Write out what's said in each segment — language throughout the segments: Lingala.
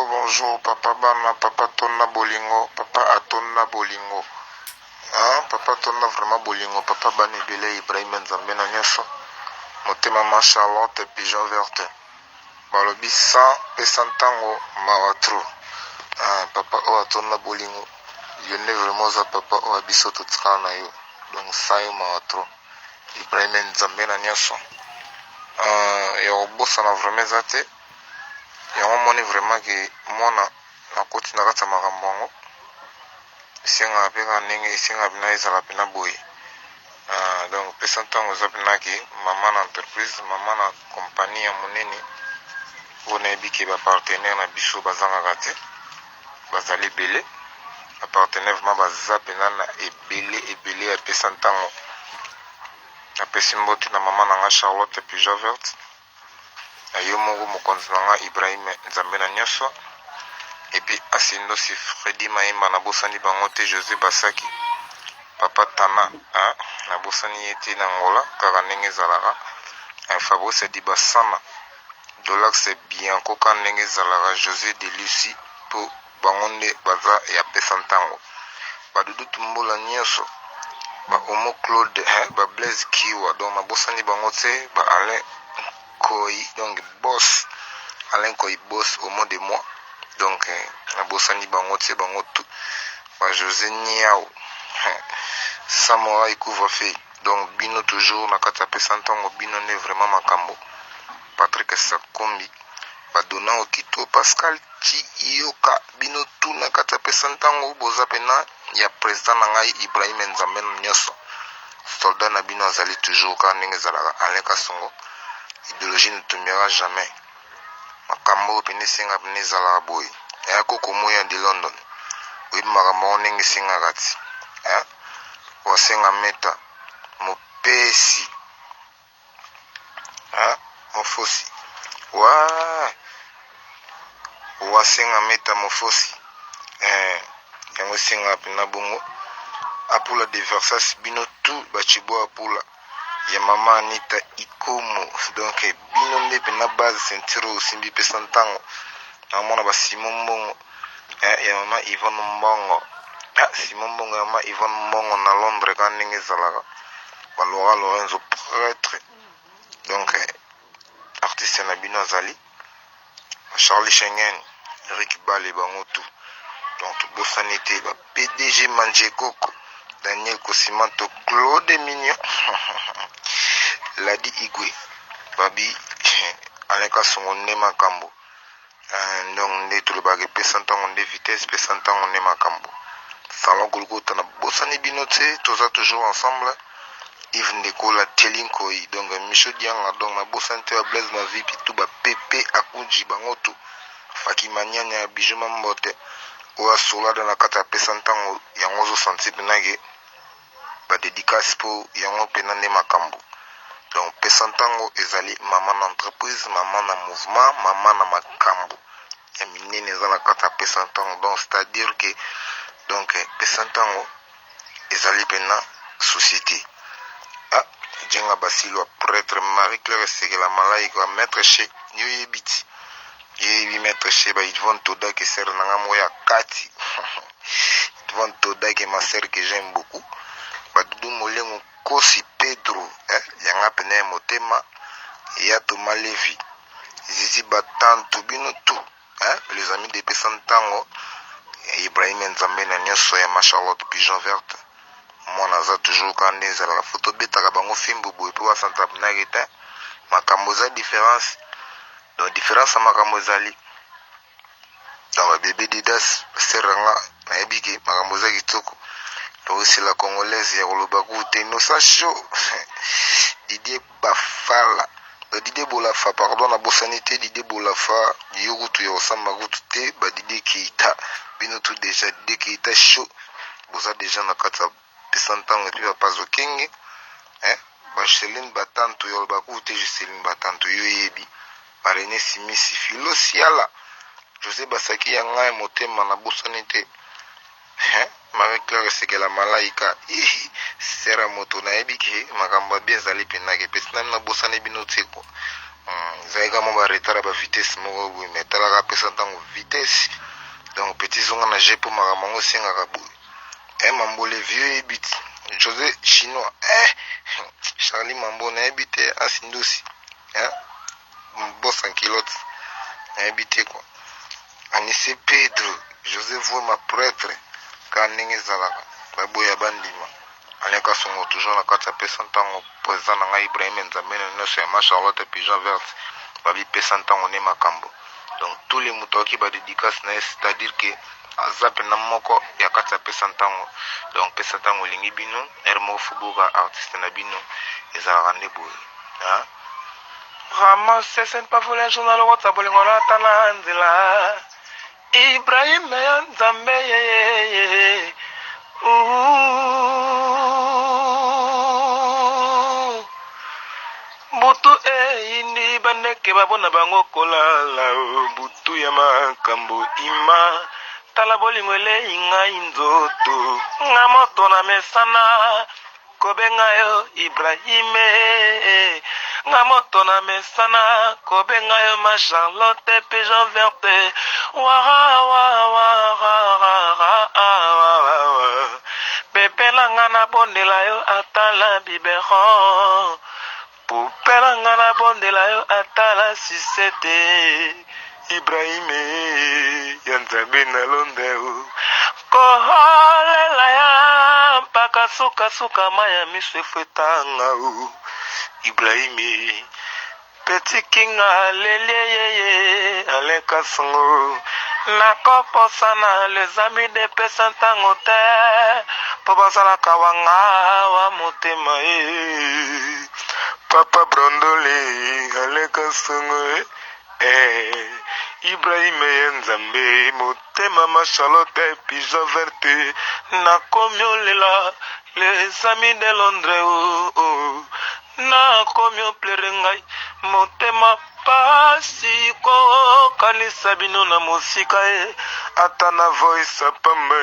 bonjour, papa bana, papa tonna bolingo, papa atonna bolingo. Papa tonna vraiment bolingo, papa bani bele Ibrahim Nzambe na nyoso. Motema ma Charlotte pigeon verte. Balobi 100 pesa ntango mawatro. Papa o atonna bolingo. Yone vraiment za papa o abiso totika na yo. Donc ça yo mawatro. Ibrahim Nzambe na nyoso. Ya obosa na vraiment zate. Yango moni vraiment que mona nakoti na kati ya makambo yango esenga mpe ka ndenge esenga mpena ezala mpena boye. Donc pesa ntango eza mpena ke mama na entreprise, mama na kompani ya monene oyo nayebi ke bapartenaire na biso bazangaka te, bazali ebele. Bapartenaire vraiment baza mpena na ebele ya pesa ntango. Napesi mbote na mama na nga Charlotte pigeon verte, yo moko mokonzi na nga Ibrahim Nzambe na nyoso, epi asindo si Fredi Maimba nabosani bango te, José Basaki, papa Tana nabosani ye te na Ngola kaka ndenge ezalaka, Fabrice Dibasana, Dolax Bianco ka ndenge ezalaka, José de Lucie po bango nde baza ya pesa ntango. Badudu tumbola nyonso, ba Omo Claude, ba Blaise Kiwa, donc nabosani bango te, ba Alain Koi, donc boss Alain Koi boss au mot de moi, donc nabosani bango te bango tout, ba José Niao Samouraï couvre-feu, donc bino toujours na kati ya pesa ntango, bino ne vraiment makambo. Patrick Sakombi, ba Dona Okito, Pascal Chiyoka, bino tout na kati ya pesa ntango boza pena ya président na ngai Ibrahim Nzambe na nyoso. Soldat na bino azali toujours ka ndenge ezalaka, Alain Kasongo. Idéologie ne tombera jamais. Makambo pene senga pene zala boy. Ya koko moya de London. Oui makambo ndenge senga kati. Wasenga meta mopesi. Mofosi. Wasenga meta mofosi. Yango senga pena bongo. Apula de Versace bino tout bachibo apula. Ya mama Anita Ikomo, donc bino nde pena base ceinture osimbi pesa ntango. Namona ba Simon Mbongo, ya mama Yvonne Mbongo, Simon Mbongo ya mama Yvonne Mbongo na Londres ka ndenge ezalaka. Ba Laura Lorenzo prêtre, donc artiste na bino azali Charlie Schengen, Eric Bale bango tout. Donc bosani te ba PDG Manje Koko, Daniel Kosimanto, Claude Mignon, Ladi Igwe, Babi Alain Kasongo nde makambo. Donc nde tolobaka pesa ntango nde vitesse, pesa ntango nde makambo. Salon Golgota na bosani bino te, toza toujours ensemble. Yves Ndekola Telinkoi, donc Michaud Dianga, donc na bosani te Blaise Mavipi tout ba Pepe Akunji bango tout. Fakima Nyanya ya Bijuma Mbote, oya solada na kata pesa ntango yango zo senti penage ba dédicace po yango pena nde makambo. Donc pesa ntango ezali mama na entreprise, mama na mouvement, mama na makambo ya minene eza na kata pesa ntango. Donc c'est à dire que donc pesa ntango ezali pena société. Jenga Basilo prêtre Marie-Claire Segela Malaika maître chez yo yebiti. Yebi maître chez ba Yvonne Toda que sert nanga moya kati. Yvonne Toda que ma sœur que j'aime beaucoup. Badudu Molengo Kosi Pedro, yanga pene motema ya Thomas Levi. Zizi Batantu bino tout, les amis de pesa ntango. Ibrahim Nzambe na nyoso ya Charlotte pigeon verte. Moi naza toujours quand ezala la photo betaka bango fimbu boy po wa santa pena geta. Makambo za différence. Donc différence makambo zali. Donc bébé Didas seranga na ebiki makambo za kitoko. Donc c'est la congolaise ya Kolobaku Tenosa Show. Didier Bafala. Didier Bolafa, pardon, na bosanité Didier Bolafa, Yogutu Yosamba Gutute, Didier Keita. Bino tout déjà, Didier Keita Show. Boza déjà na kata pesantang et puis Pazo King. Céline Batanto Yolbaku te Céline Batanto Yoyebi. René Simisi Philo Siala. José Basaki Yanga motema na bosanité. Marie-Claire Segela Malaika sera moto na ebiki makamba bien zali penake pesna na bosane bino tseko ezalaki mwa baretard ya bavitesse moko boye me talaka apesa ntango vitesse donc petit zonga na je mpo makambo yango esengaka boye mambo le vieux yebi ti josé chinois charlie mambo nayebi te asindosi bos en kilote nayebi te kua anise pedro josé voima prêtre kaka ndenge ezalaka baboya bandima aleka songo toujours na kati apesa ntango président na ngai ibrahim nzambe na nyonso ya ma charlotte pigeon verte babipesa ntango nde makambo donc tous les moto aki badédicace na ye c'est-à-dire que aza mpena moko ya kati apesa ntango donc pesa ntango olingi bino ere moko fuboka artiste na bino ezalaka nde boye ramase se pas voler journal okota bolingo na ata na nzela ibrahim ya nzambe yeyeye butu eyindi bandeke babona bango kolala butu ya makambo ima tala bolingo elei ngai nzoto nga moto na mesana kobenga yo ibrahime nga moto na mesana kobenga yo ma charlotte pigeon verte pepela nga na bondela yo atala biberon pupela nga na bondela yo atala sisete ibrahime ya nzambe na londeo koholela ya mpaka sukasuka maya miso efwetanga ibrahime peti kinga lelieyeye aleka songo nakoposana les amis de pesa ntango te mpo bazalaka wanga wa motema papa brondole aleka songo ibrahime ye nzambe motema ma charlotte pigeon verte nakomi olela les amis de londres nakomi oplere ngai motema pasi kokanisa bino na mosika ata na voice apamba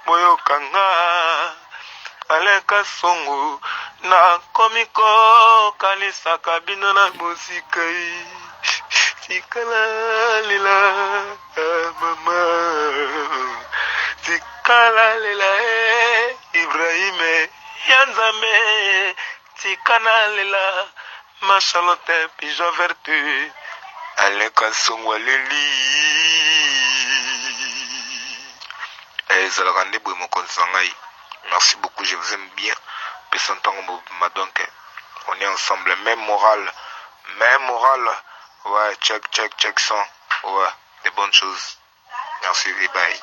boyokanga aleka songo nakomi kokanisaka bino na mosika tikala lela mama tikala lela ibrahime ya nzambe tikana lela ma charlotte pigeon verte aleka songo aleli ezalaka nde boye mokonzi na ngai. Merci beaucoup, je vous aime bien. Donc on est ensemble, même morale. Ouais, check son. Ouais, des bonnes choses. Merci, bye.